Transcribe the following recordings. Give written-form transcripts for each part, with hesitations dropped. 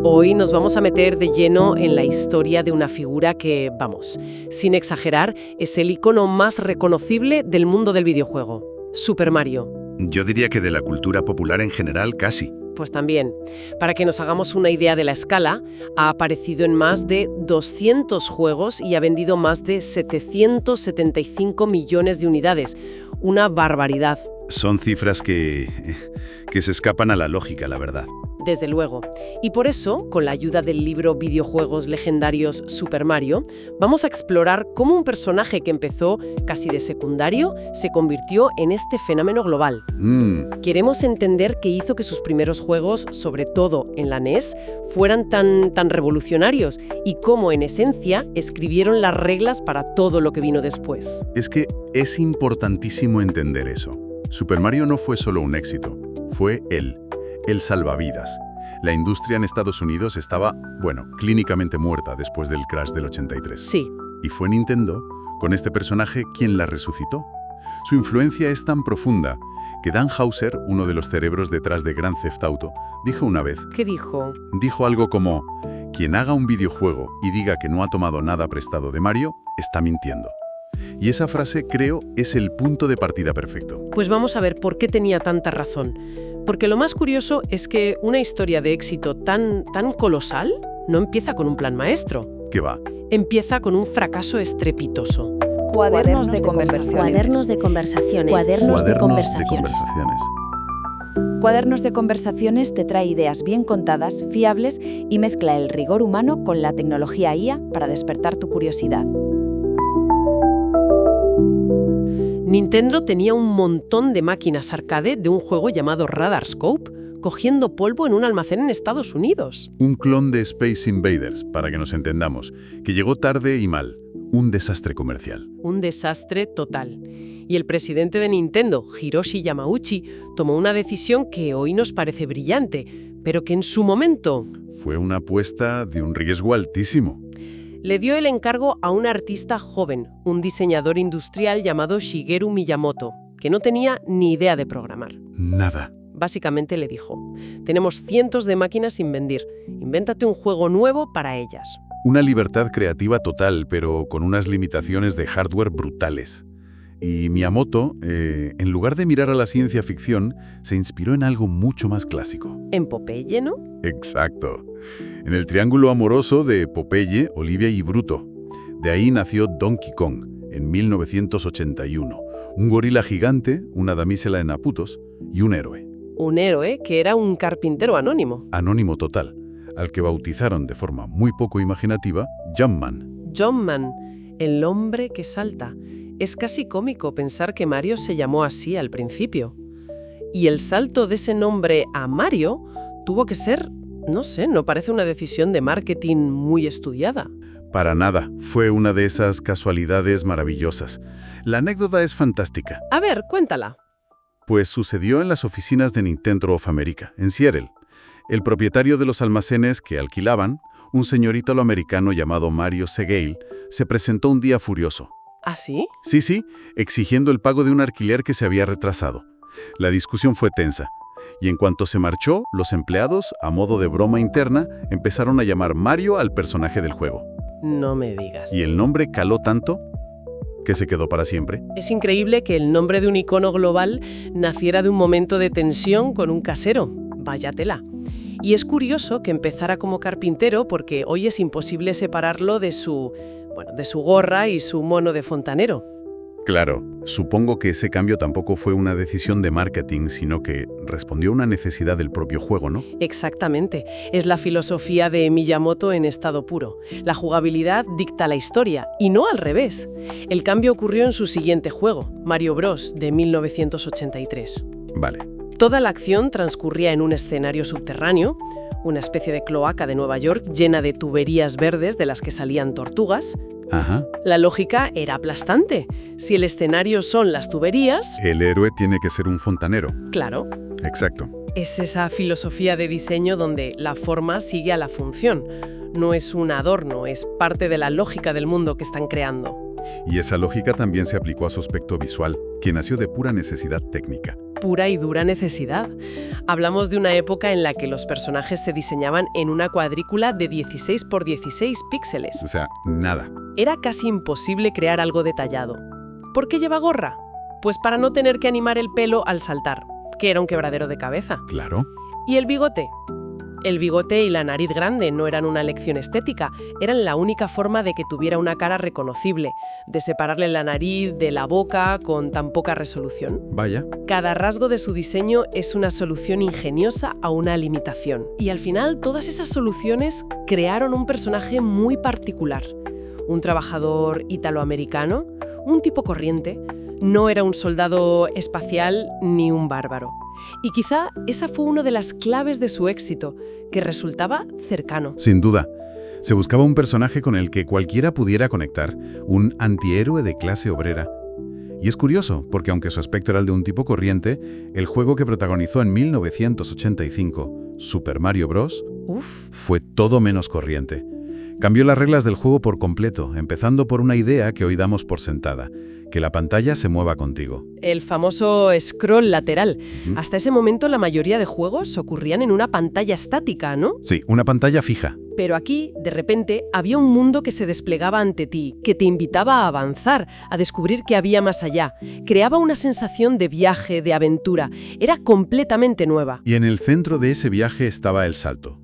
Hoy nos vamos a meter de lleno en la historia de una figura que, vamos, sin exagerar, es el icono más reconocible del mundo del videojuego, Super Mario. Yo diría que de la cultura popular en general, casi. Pues también, para que nos hagamos una idea de la escala, ha aparecido en más de 200 juegos y ha vendido más de 775 millones de unidades. Una barbaridad. Son cifras que se escapan a la lógica, la verdad. Desde luego. Y por eso, con la ayuda del libro Videojuegos Legendarios Super Mario, vamos a explorar cómo un personaje que empezó casi de secundario se convirtió en este fenómeno global. Queremos entender qué hizo que sus primeros juegos, sobre todo en la NES, fueran tan revolucionarios y cómo, en esencia, escribieron las reglas para todo lo que vino después. Es que es importantísimo entender eso. Super Mario no fue solo un éxito, fue el salvavidas. La industria en Estados Unidos estaba, clínicamente muerta después del crash del 83. Sí. Y fue Nintendo, con este personaje, quien la resucitó. Su influencia es tan profunda que Dan Houser, uno de los cerebros detrás de Grand Theft Auto, dijo una vez... ¿Qué dijo? Dijo algo como, quien haga un videojuego y diga que no ha tomado nada prestado de Mario, está mintiendo. Y esa frase, creo, es el punto de partida perfecto. Pues vamos a ver por qué tenía tanta razón. Porque lo más curioso es que una historia de éxito tan colosal no empieza con un plan maestro. ¿Qué va? Empieza con un fracaso estrepitoso. Cuadernos de conversaciones. Cuadernos de conversaciones. Cuadernos de conversaciones. Cuadernos de conversaciones te trae ideas bien contadas, fiables y mezcla el rigor humano con la tecnología IA para despertar tu curiosidad. Nintendo tenía un montón de máquinas arcade de un juego llamado Radarscope, cogiendo polvo en un almacén en Estados Unidos. Un clon de Space Invaders, para que nos entendamos, que llegó tarde y mal. Un desastre comercial. Un desastre total. Y el presidente de Nintendo, Hiroshi Yamauchi, tomó una decisión que hoy nos parece brillante, pero que en su momento... Fue una apuesta de un riesgo altísimo. Le dio el encargo a un artista joven, un diseñador industrial llamado Shigeru Miyamoto, que no tenía ni idea de programar. Nada. Básicamente le dijo, tenemos cientos de máquinas sin vender, invéntate un juego nuevo para ellas. Una libertad creativa total, pero con unas limitaciones de hardware brutales. Y Miyamoto, en lugar de mirar a la ciencia ficción, se inspiró en algo mucho más clásico. ¿En Popeye, no? Exacto. En el triángulo amoroso de Popeye, Olivia y Bruto. De ahí nació Donkey Kong, en 1981. Un gorila gigante, una damisela en apuros y un héroe. Un héroe que era un carpintero anónimo. Anónimo total, al que bautizaron de forma muy poco imaginativa Jumpman. Jumpman, el hombre que salta. Es casi cómico pensar que Mario se llamó así al principio. Y el salto de ese nombre a Mario tuvo que ser, no sé, no parece una decisión de marketing muy estudiada. Para nada, fue una de esas casualidades maravillosas. La anécdota es fantástica. A ver, cuéntala. Pues sucedió en las oficinas de Nintendo of America, en Seattle. El propietario de los almacenes que alquilaban, un señor italoamericano llamado Mario Segale, se presentó un día furioso. ¿Ah, sí? Sí, exigiendo el pago de un alquiler que se había retrasado. La discusión fue tensa, y en cuanto se marchó, los empleados, a modo de broma interna, empezaron a llamar Mario al personaje del juego. No me digas. Y el nombre caló tanto que se quedó para siempre. Es increíble que el nombre de un icono global naciera de un momento de tensión con un casero. Vaya tela. Y es curioso que empezara como carpintero porque hoy es imposible separarlo de su gorra y su mono de fontanero. Claro, supongo que ese cambio tampoco fue una decisión de marketing, sino que respondió a una necesidad del propio juego, ¿no? Exactamente. Es la filosofía de Miyamoto en estado puro. La jugabilidad dicta la historia, y no al revés. El cambio ocurrió en su siguiente juego, Mario Bros. De 1983. Vale. Toda la acción transcurría en un escenario subterráneo, una especie de cloaca de Nueva York llena de tuberías verdes de las que salían tortugas. Ajá. La lógica era aplastante. Si el escenario son las tuberías... El héroe tiene que ser un fontanero. Claro. Exacto. Es esa filosofía de diseño donde la forma sigue a la función. No es un adorno, es parte de la lógica del mundo que están creando. Y esa lógica también se aplicó a su aspecto visual, que nació de pura necesidad técnica. pura y dura necesidad. Hablamos de una época en la que los personajes se diseñaban en una cuadrícula de 16 por 16 píxeles. O sea, nada. Era casi imposible crear algo detallado. ¿Por qué lleva gorra? Pues para no tener que animar el pelo al saltar, que era un quebradero de cabeza. Claro. ¿Y el bigote? El bigote y la nariz grande no eran una elección estética, eran la única forma de que tuviera una cara reconocible, de separarle la nariz de la boca con tan poca resolución. Vaya. Cada rasgo de su diseño es una solución ingeniosa a una limitación. Y al final, todas esas soluciones crearon un personaje muy particular. Un trabajador italoamericano, un tipo corriente, no era un soldado espacial ni un bárbaro. Y quizá esa fue una de las claves de su éxito, que resultaba cercano. Sin duda. Se buscaba un personaje con el que cualquiera pudiera conectar, un antihéroe de clase obrera. Y es curioso, porque aunque su aspecto era el de un tipo corriente, el juego que protagonizó en 1985, Super Mario Bros., fue todo menos corriente. Cambió las reglas del juego por completo, empezando por una idea que hoy damos por sentada, que la pantalla se mueva contigo. El famoso scroll lateral. Hasta ese momento la mayoría de juegos ocurrían en una pantalla estática, ¿no? Sí, una pantalla fija. Pero aquí, de repente, había un mundo que se desplegaba ante ti, que te invitaba a avanzar, a descubrir qué había más allá. Creaba una sensación de viaje, de aventura. Era completamente nueva. Y en el centro de ese viaje estaba el salto.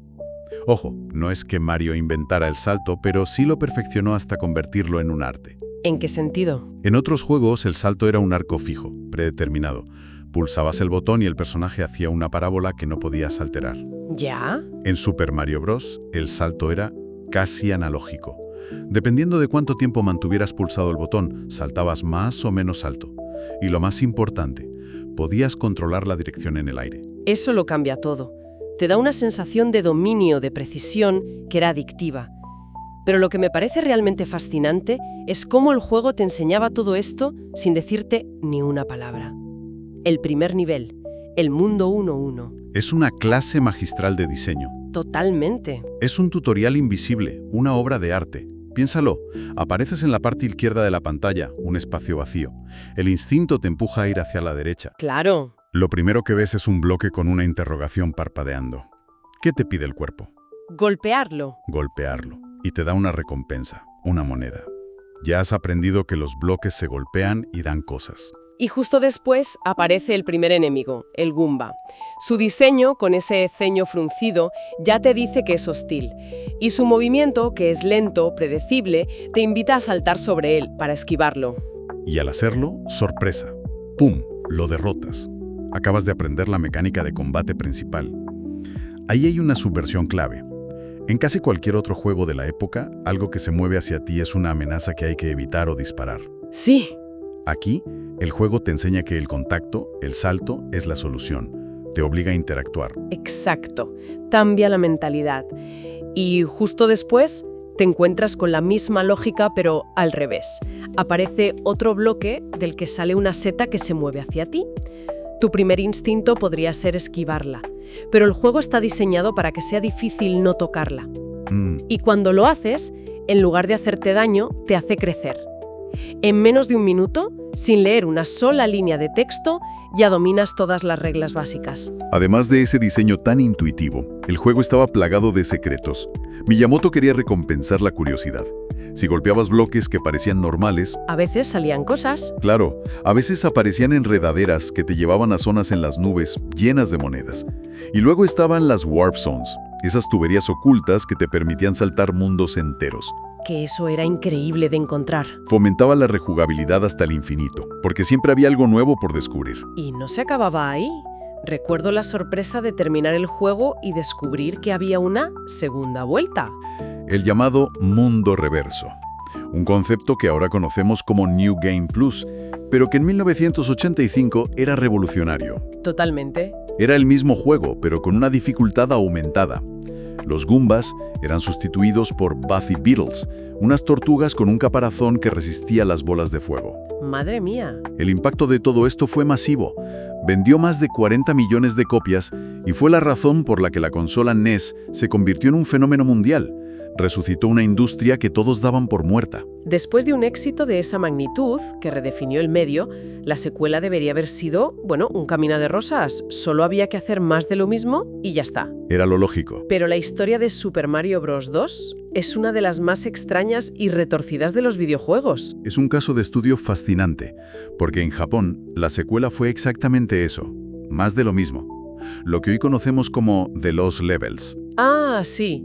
Ojo, no es que Mario inventara el salto, pero sí lo perfeccionó hasta convertirlo en un arte. ¿En qué sentido? En otros juegos el salto era un arco fijo, predeterminado. Pulsabas el botón y el personaje hacía una parábola que no podías alterar. ¿Ya? En Super Mario Bros., el salto era casi analógico. Dependiendo de cuánto tiempo mantuvieras pulsado el botón, saltabas más o menos alto. Y lo más importante, podías controlar la dirección en el aire. Eso lo cambia todo. Te da una sensación de dominio, de precisión, que era adictiva. Pero lo que me parece realmente fascinante es cómo el juego te enseñaba todo esto sin decirte ni una palabra. El primer nivel, el mundo 1-1. Es una clase magistral de diseño. Totalmente. Es un tutorial invisible, una obra de arte. Piénsalo, apareces en la parte izquierda de la pantalla, un espacio vacío. El instinto te empuja a ir hacia la derecha. Claro. Lo primero que ves es un bloque con una interrogación parpadeando. ¿Qué te pide el cuerpo? Golpearlo. Golpearlo. Y te da una recompensa, una moneda. Ya has aprendido que los bloques se golpean y dan cosas. Y justo después aparece el primer enemigo, el Goomba. Su diseño, con ese ceño fruncido, ya te dice que es hostil. Y su movimiento, que es lento, predecible, te invita a saltar sobre él para esquivarlo. Y al hacerlo, sorpresa. ¡Pum! Lo derrotas. Acabas de aprender la mecánica de combate principal. Ahí hay una subversión clave. En casi cualquier otro juego de la época, algo que se mueve hacia ti es una amenaza que hay que evitar o disparar. Sí. Aquí, el juego te enseña que el contacto, el salto, es la solución. Te obliga a interactuar. Exacto. Cambia la mentalidad. Y justo después te encuentras con la misma lógica, pero al revés. Aparece otro bloque del que sale una seta que se mueve hacia ti. Tu primer instinto podría ser esquivarla, pero el juego está diseñado para que sea difícil no tocarla. Y cuando lo haces, en lugar de hacerte daño, te hace crecer. En menos de un minuto, sin leer una sola línea de texto, ya dominas todas las reglas básicas. Además de ese diseño tan intuitivo, el juego estaba plagado de secretos. Miyamoto quería recompensar la curiosidad. Si golpeabas bloques que parecían normales, A veces salían cosas. claro, a veces aparecían enredaderas que te llevaban a zonas en las nubes llenas de monedas. Y luego estaban las Warp Zones, esas tuberías ocultas que te permitían saltar mundos enteros. Que eso era increíble de encontrar. Fomentaba la rejugabilidad hasta el infinito, porque siempre había algo nuevo por descubrir. Y no se acababa ahí. Recuerdo la sorpresa de terminar el juego y descubrir que había una segunda vuelta. El llamado mundo reverso. Un concepto que ahora conocemos como New Game Plus, pero que en 1985 era revolucionario. Totalmente. Era el mismo juego, pero con una dificultad aumentada. Los Goombas eran sustituidos por Buzzy Beetles, unas tortugas con un caparazón que resistía las bolas de fuego. Madre mía. El impacto de todo esto fue masivo. Vendió más de 40 millones de copias y fue la razón por la que la consola NES se convirtió en un fenómeno mundial. resucitó una industria que todos daban por muerta. Después de un éxito de esa magnitud, que redefinió el medio, la secuela debería haber sido, un camino de rosas. Solo había que hacer más de lo mismo y ya está. Era lo lógico. Pero la historia de Super Mario Bros. 2 es una de las más extrañas y retorcidas de los videojuegos. Es un caso de estudio fascinante, porque en Japón la secuela fue exactamente eso, más de lo mismo. Lo que hoy conocemos como The Lost Levels. Ah, sí.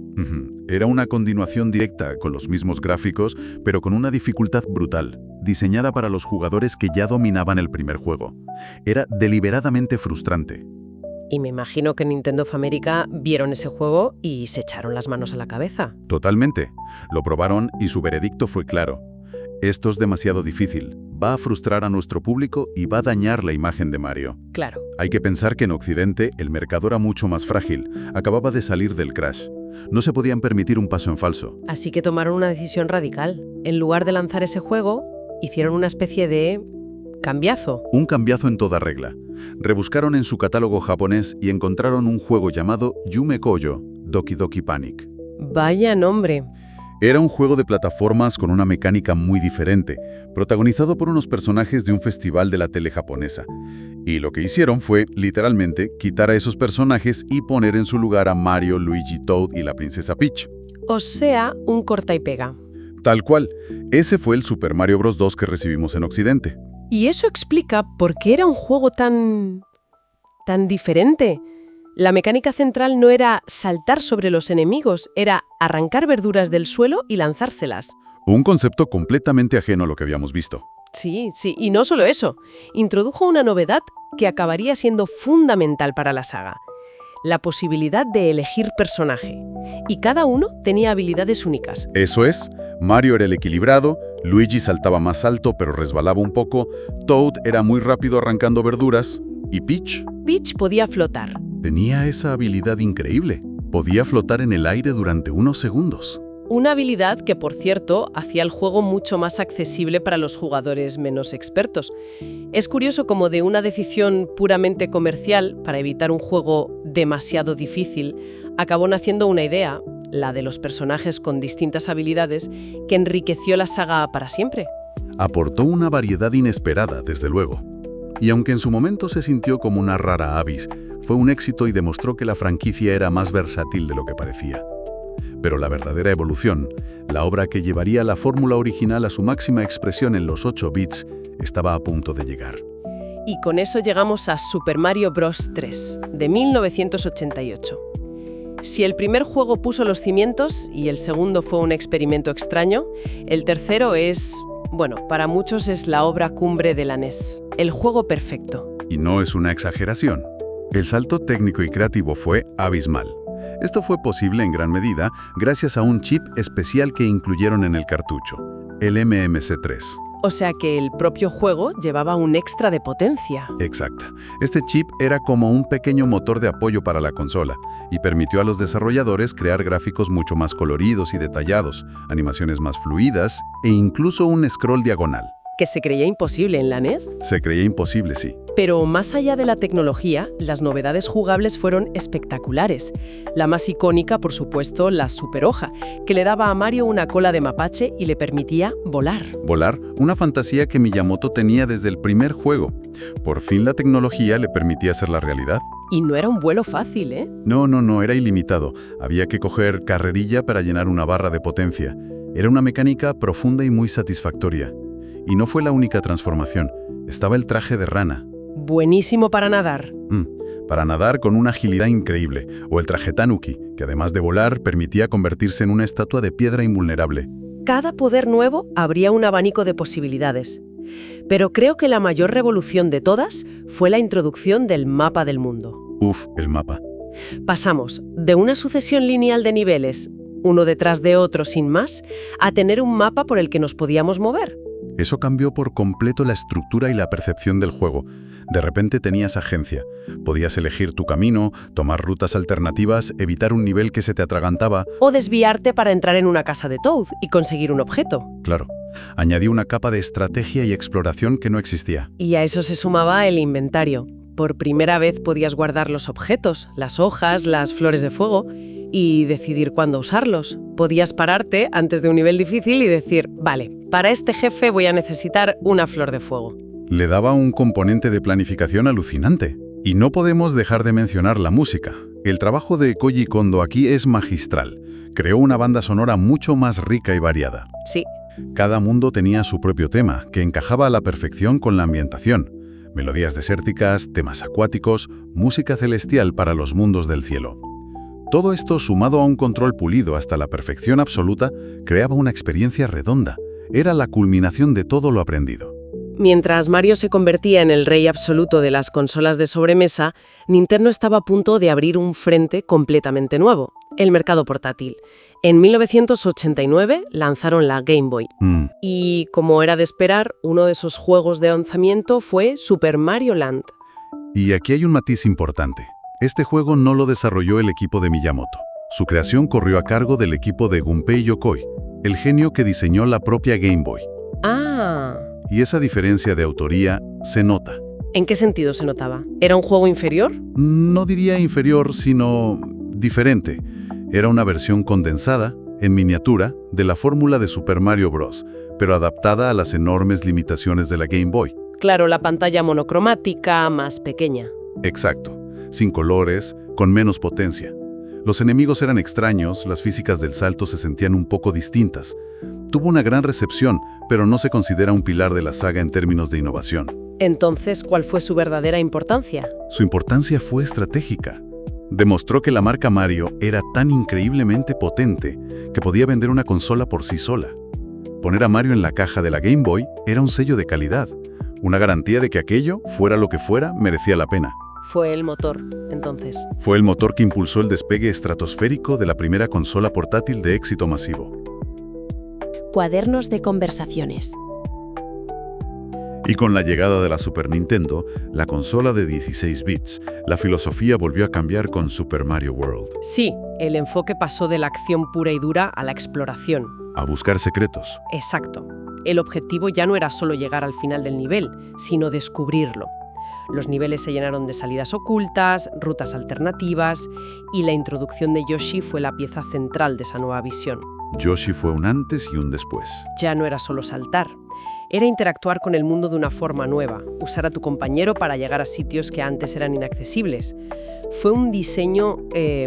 Era una continuación directa, con los mismos gráficos, pero con una dificultad brutal, diseñada para los jugadores que ya dominaban el primer juego. Era deliberadamente frustrante. Y me imagino que en Nintendo of America vieron ese juego y se echaron las manos a la cabeza. Totalmente. Lo probaron y su veredicto fue claro. Esto es demasiado difícil, va a frustrar a nuestro público y va a dañar la imagen de Mario. Claro. Hay que pensar que en Occidente el mercado era mucho más frágil, acababa de salir del crash. No se podían permitir un paso en falso. Así que tomaron una decisión radical. En lugar de lanzar ese juego, hicieron una especie de cambiazo. Un cambiazo en toda regla. Rebuscaron en su catálogo japonés y encontraron un juego llamado Yume Koyo Doki Doki Panic. Vaya nombre. Era un juego de plataformas con una mecánica muy diferente, protagonizado por unos personajes de un festival de la tele japonesa. Y lo que hicieron fue, literalmente, quitar a esos personajes y poner en su lugar a Mario, Luigi, Toad y la princesa Peach. O sea, un corta y pega. Tal cual. Ese fue el Super Mario Bros. 2 que recibimos en Occidente. Y eso explica por qué era un juego tan diferente. La mecánica central no era saltar sobre los enemigos, era arrancar verduras del suelo y lanzárselas. Un concepto completamente ajeno a lo que habíamos visto. Sí, y no solo eso. Introdujo una novedad que acabaría siendo fundamental para la saga. La posibilidad de elegir personaje. Y cada uno tenía habilidades únicas. Eso es, Mario era el equilibrado, Luigi saltaba más alto pero resbalaba un poco, Toad era muy rápido arrancando verduras, y Peach podía flotar. Tenía esa habilidad increíble. Podía flotar en el aire durante unos segundos. Una habilidad que, por cierto, hacía el juego mucho más accesible para los jugadores menos expertos. Es curioso cómo de una decisión puramente comercial, para evitar un juego demasiado difícil, acabó naciendo una idea, la de los personajes con distintas habilidades, que enriqueció la saga para siempre. Aportó una variedad inesperada, desde luego. Y aunque en su momento se sintió como una rara avis, fue un éxito y demostró que la franquicia era más versátil de lo que parecía. Pero la verdadera evolución, la obra que llevaría la fórmula original a su máxima expresión en los 8 bits, estaba a punto de llegar. Y con eso llegamos a Super Mario Bros. 3, de 1988. Si el primer juego puso los cimientos y el segundo fue un experimento extraño, el tercero es, para muchos es la obra cumbre de la NES, el juego perfecto. Y no es una exageración. El salto técnico y creativo fue abismal. Esto fue posible en gran medida gracias a un chip especial que incluyeron en el cartucho, el MMC3. O sea que el propio juego llevaba un extra de potencia. Exacto. Este chip era como un pequeño motor de apoyo para la consola y permitió a los desarrolladores crear gráficos mucho más coloridos y detallados, animaciones más fluidas e incluso un scroll diagonal. ¿Que se creía imposible en la NES? Se creía imposible, sí. Pero más allá de la tecnología, las novedades jugables fueron espectaculares. La más icónica, por supuesto, la superhoja, que le daba a Mario una cola de mapache y le permitía volar. Volar, una fantasía que Miyamoto tenía desde el primer juego. Por fin la tecnología le permitía hacerla realidad. Y no era un vuelo fácil, ¿eh? No, era ilimitado. Había que coger carrerilla para llenar una barra de potencia. Era una mecánica profunda y muy satisfactoria. Y no fue la única transformación. Estaba el traje de rana. Buenísimo para nadar. Para nadar con una agilidad increíble. O el traje Tanuki, que además de volar, permitía convertirse en una estatua de piedra invulnerable. Cada poder nuevo abría un abanico de posibilidades. Pero creo que la mayor revolución de todas fue la introducción del mapa del mundo. El mapa. Pasamos de una sucesión lineal de niveles, uno detrás de otro sin más, a tener un mapa por el que nos podíamos mover. Eso cambió por completo la estructura y la percepción del juego. De repente tenías agencia. Podías elegir tu camino, tomar rutas alternativas, evitar un nivel que se te atragantaba. O desviarte para entrar en una casa de Toad y conseguir un objeto. Claro. Añadió una capa de estrategia y exploración que no existía. Y a eso se sumaba el inventario. Por primera vez podías guardar los objetos, las hojas, las flores de fuego, y decidir cuándo usarlos. Podías pararte antes de un nivel difícil y decir, vale, para este jefe voy a necesitar una flor de fuego. Le daba un componente de planificación alucinante. Y no podemos dejar de mencionar la música. El trabajo de Koji Kondo aquí es magistral. Creó una banda sonora mucho más rica y variada. Sí. Cada mundo tenía su propio tema, que encajaba a la perfección con la ambientación. Melodías desérticas, temas acuáticos, música celestial para los mundos del cielo. Todo esto, sumado a un control pulido hasta la perfección absoluta, creaba una experiencia redonda. Era la culminación de todo lo aprendido. Mientras Mario se convertía en el rey absoluto de las consolas de sobremesa, Nintendo estaba a punto de abrir un frente completamente nuevo, el mercado portátil. En 1989 lanzaron la Game Boy. Y, como era de esperar, uno de esos juegos de lanzamiento fue Super Mario Land. Y aquí hay un matiz importante. Este juego no lo desarrolló el equipo de Miyamoto. Su creación corrió a cargo del equipo de Gunpei Yokoi, el genio que diseñó la propia Game Boy. Ah. Y esa diferencia de autoría se nota. ¿En qué sentido se notaba? ¿Era un juego inferior? No diría inferior, sino diferente. Era una versión condensada, en miniatura, de la fórmula de Super Mario Bros., pero adaptada a las enormes limitaciones de la Game Boy. Claro, la pantalla monocromática, más pequeña. Exacto. Sin colores, con menos potencia. Los enemigos eran extraños, las físicas del salto se sentían un poco distintas. Tuvo una gran recepción, pero no se considera un pilar de la saga en términos de innovación. Entonces, ¿cuál fue su verdadera importancia? Su importancia fue estratégica. Demostró que la marca Mario era tan increíblemente potente que podía vender una consola por sí sola. Poner a Mario en la caja de la Game Boy era un sello de calidad, una garantía de que aquello, fuera lo que fuera, merecía la pena. Fue el motor, entonces. Fue el motor que impulsó el despegue estratosférico de la primera consola portátil de éxito masivo. Cuadernos de conversaciones. Y con la llegada de la Super Nintendo, la consola de 16 bits, la filosofía volvió a cambiar con Super Mario World. Sí, el enfoque pasó de la acción pura y dura a la exploración. A buscar secretos. Exacto. El objetivo ya no era solo llegar al final del nivel, sino descubrirlo. Los niveles se llenaron de salidas ocultas, rutas alternativas, y la introducción de Yoshi fue la pieza central de esa nueva visión. Yoshi fue un antes y un después. Ya no era solo saltar, era interactuar con el mundo de una forma nueva, usar a tu compañero para llegar a sitios que antes eran inaccesibles. Fue un diseño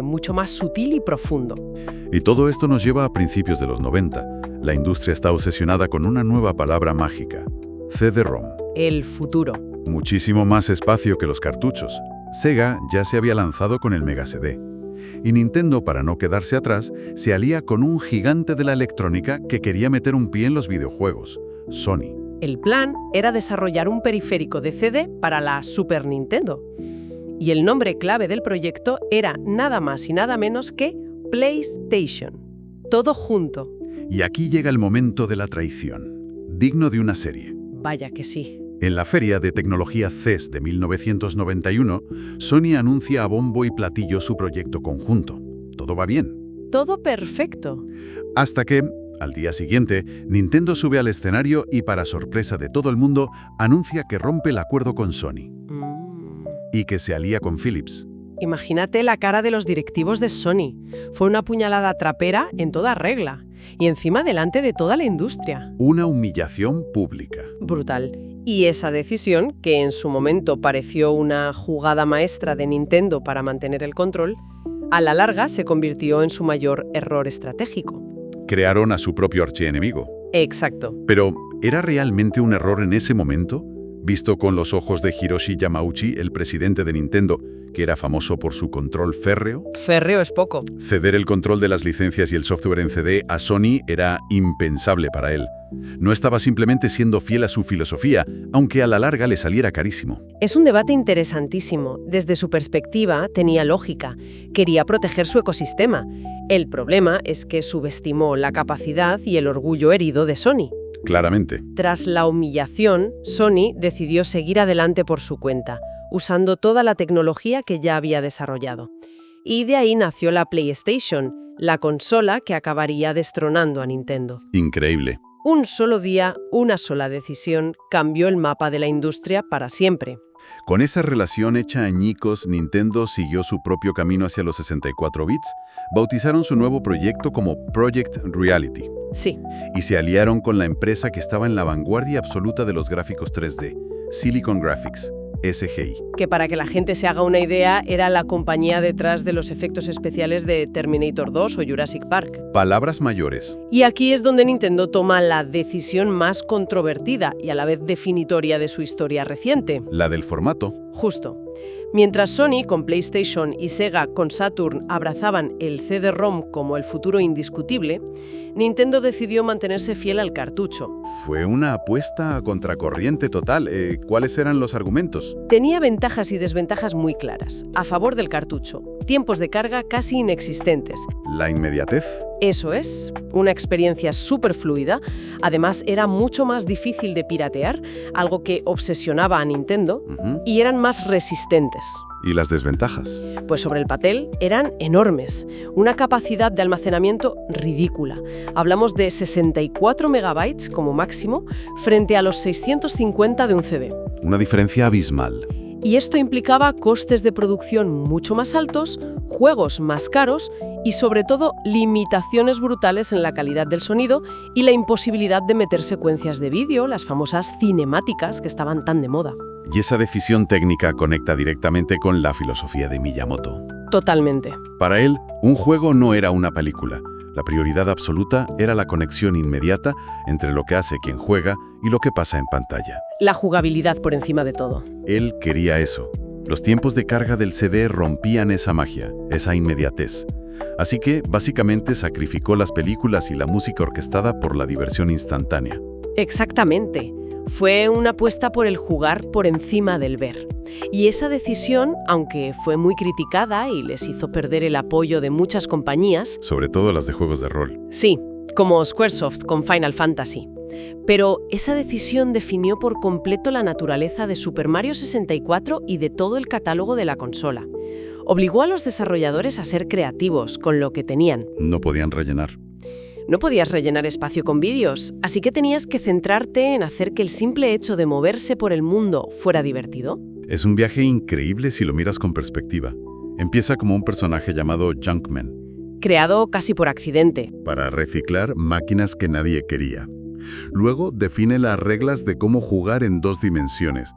mucho más sutil y profundo. Y todo esto nos lleva a principios de los 90. La industria está obsesionada con una nueva palabra mágica: CD-ROM. El futuro. Muchísimo más espacio que los cartuchos. Sega ya se había lanzado con el Mega CD. Y Nintendo, para no quedarse atrás, se alía con un gigante de la electrónica que quería meter un pie en los videojuegos: Sony. El plan era desarrollar un periférico de CD para la Super Nintendo. Y el nombre clave del proyecto era nada más y nada menos que PlayStation. Todo junto. Y aquí llega el momento de la traición, digno de una serie. Vaya que sí. En la Feria de Tecnología CES de 1991, Sony anuncia a bombo y platillo su proyecto conjunto. Todo va bien. Todo perfecto. Hasta que, al día siguiente, Nintendo sube al escenario y, para sorpresa de todo el mundo, anuncia que rompe el acuerdo con Sony. Y que se alía con Philips. Imagínate la cara de los directivos de Sony. Fue una puñalada trapera en toda regla. Y encima delante de toda la industria. Una humillación pública. Brutal. Y esa decisión, que en su momento pareció una jugada maestra de Nintendo para mantener el control, a la larga se convirtió en su mayor error estratégico. Crearon a su propio archienemigo. Exacto. Pero, ¿era realmente un error en ese momento? Visto con los ojos de Hiroshi Yamauchi, el presidente de Nintendo, que era famoso por su control férreo. Férreo es poco. Ceder el control de las licencias y el software en CD a Sony era impensable para él. No estaba simplemente siendo fiel a su filosofía, aunque a la larga le saliera carísimo. Es un debate interesantísimo. Desde su perspectiva, tenía lógica. Quería proteger su ecosistema. El problema es que subestimó la capacidad y el orgullo herido de Sony. Claramente. Tras la humillación, Sony decidió seguir adelante por su cuenta, usando toda la tecnología que ya había desarrollado. Y de ahí nació la PlayStation, la consola que acabaría destronando a Nintendo. Increíble. Un solo día, una sola decisión cambió el mapa de la industria para siempre. Con esa relación hecha añicos, Nintendo siguió su propio camino hacia los 64 bits, bautizaron su nuevo proyecto como Project Reality Sí. y se aliaron con la empresa que estaba en la vanguardia absoluta de los gráficos 3D, Silicon Graphics, SGI. Que para que la gente se haga una idea, era la compañía detrás de los efectos especiales de Terminator 2 o Jurassic Park. Palabras mayores. Y aquí es donde Nintendo toma la decisión más controvertida y a la vez definitoria de su historia reciente. La del formato. Justo. Mientras Sony con PlayStation y Sega con Saturn abrazaban el CD-ROM como el futuro indiscutible, Nintendo decidió mantenerse fiel al cartucho. Fue una apuesta a contracorriente total. ¿Cuáles eran los argumentos? Tenía ventajas y desventajas muy claras. A favor del cartucho, tiempos de carga casi inexistentes. La inmediatez. Eso es, una experiencia súper fluida. Además, era mucho más difícil de piratear, algo que obsesionaba a Nintendo, y eran más resistentes. ¿Y las desventajas? Pues sobre el papel eran enormes. Una capacidad de almacenamiento ridícula. Hablamos de 64 megabytes como máximo frente a los 650 de un CD. Una diferencia abismal. Y esto implicaba costes de producción mucho más altos, juegos más caros y sobre todo limitaciones brutales en la calidad del sonido y la imposibilidad de meter secuencias de vídeo, las famosas cinemáticas que estaban tan de moda. Y esa decisión técnica conecta directamente con la filosofía de Miyamoto. Totalmente. Para él, un juego no era una película. La prioridad absoluta era la conexión inmediata entre lo que hace quien juega y lo que pasa en pantalla. La jugabilidad por encima de todo. Él quería eso. Los tiempos de carga del CD rompían esa magia, esa inmediatez. Así que, básicamente, sacrificó las películas y la música orquestada por la diversión instantánea. Exactamente. Fue una apuesta por el jugar por encima del ver. Y esa decisión, aunque fue muy criticada y les hizo perder el apoyo de muchas compañías, Sobre todo las de juegos de rol. sí, como Squaresoft con Final Fantasy. Pero esa decisión definió por completo la naturaleza de Super Mario 64 y de todo el catálogo de la consola. Obligó a los desarrolladores a ser creativos con lo que tenían. No podían rellenar. No podías rellenar espacio con vídeos, así que tenías que centrarte en hacer que el simple hecho de moverse por el mundo fuera divertido. Es un viaje increíble si lo miras con perspectiva. Empieza como un personaje llamado Junkman, Creado casi por accidente. para reciclar máquinas que nadie quería. Luego define las reglas de cómo jugar en 2 dimensiones.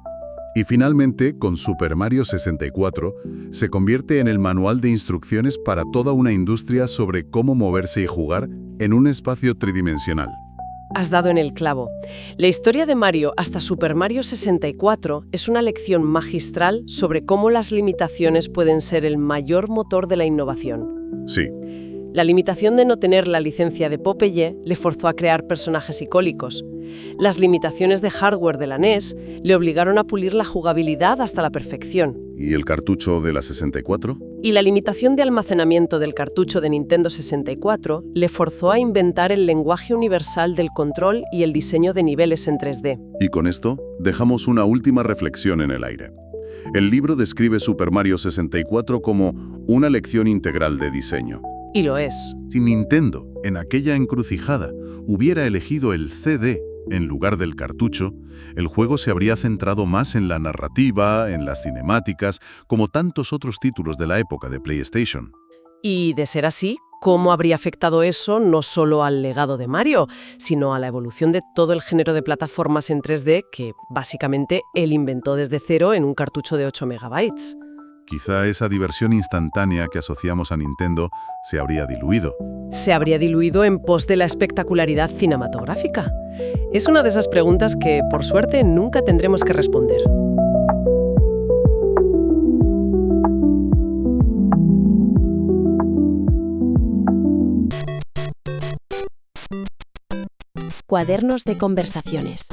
Y finalmente, con Super Mario 64, se convierte en el manual de instrucciones para toda una industria sobre cómo moverse y jugar en un espacio tridimensional. Has dado en el clavo. La historia de Mario hasta Super Mario 64 es una lección magistral sobre cómo las limitaciones pueden ser el mayor motor de la innovación. Sí, La limitación de no tener la licencia de Popeye le forzó a crear personajes icónicos. Las limitaciones de hardware de la NES le obligaron a pulir la jugabilidad hasta la perfección. ¿y el cartucho de la 64? Y la limitación de almacenamiento del cartucho de Nintendo 64 le forzó a inventar el lenguaje universal del control y el diseño de niveles en 3D. Y con esto, dejamos una última reflexión en el aire. El libro describe Super Mario 64 como una lección integral de diseño. Y lo es. Si Nintendo, en aquella encrucijada, hubiera elegido el CD en lugar del cartucho, el juego se habría centrado más en la narrativa, en las cinemáticas, como tantos otros títulos de la época de PlayStation. Y de ser así, ¿cómo habría afectado eso no solo al legado de Mario, sino a la evolución de todo el género de plataformas en 3D que, básicamente, él inventó desde cero en un cartucho de 8 megabytes? Quizá esa diversión instantánea que asociamos a Nintendo se habría diluido. Se habría diluido en pos de la espectacularidad cinematográfica. Es una de esas preguntas que, por suerte, nunca tendremos que responder. Cuadernos de conversaciones.